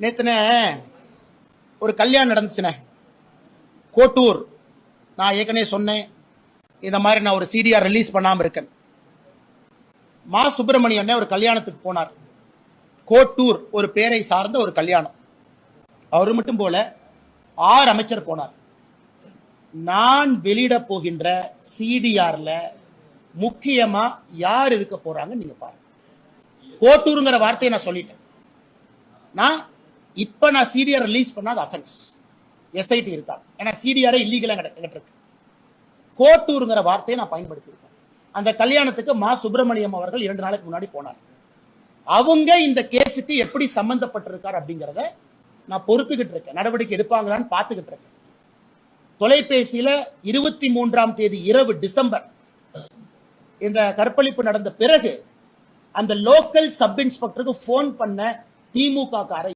நேத்துனே ஒரு கல்யாணம் நடந்துச்சுனே கோட்டூர். நான் ஏற்கனவே சொன்னேன், இந்த மாதிரி நான் ஒரு சிடிஆர் ரிலீஸ் பண்ணாம இருக்கேன். மா சுப்பிரமணியன் ஒரு கல்யாணத்துக்கு போனார். கோட்டூர் ஒரு பேரை சார்ந்த ஒரு கல்யாணம். அவரு மட்டும் போல 6 அமைச்சர் போனார். நான் வெளியிட போகின்ற சிடிஆர்ல முக்கியமா யார் இருக்க போறாங்க நீங்க பாருங்க. கோட்டூருங்கிற வார்த்தையை நான் சொல்லிட்டேன். நான் சிடிஆர் ரிலீஸ் பண்ணாத அஃபென்ஸ் எஸ்ஐடி இருக்கா, ஏன்னா சிடிஆர் இல்லீகலா இருக்கு. கோட்டூருங்கிற வார்த்தையை நான் பயன்படுத்தியிருக்கேன். அந்த கல்யாணத்துக்கு மா சுப்பிரமணியம் அவர்கள் 2 நாளைக்கு முன்னாடி போனார். அவங்க இந்த கேஸுக்கு எப்படி சம்பந்தப்பட்டிருக்கார் அப்படிங்கிறத நான் பொறுப்புகிட்டு இருக்கேன். நடவடிக்கை எடுப்பாங்களான்னு பார்த்துக்கிட்டு இருக்கேன். தொலைபேசியில 23ஆம் தேதி இரவு டிசம்பர் இந்த கற்பழிப்பு நடந்த பிறகு அந்த லோக்கல் சப் இன்ஸ்பெக்டருக்கு போன் பண்ண திமுக காரை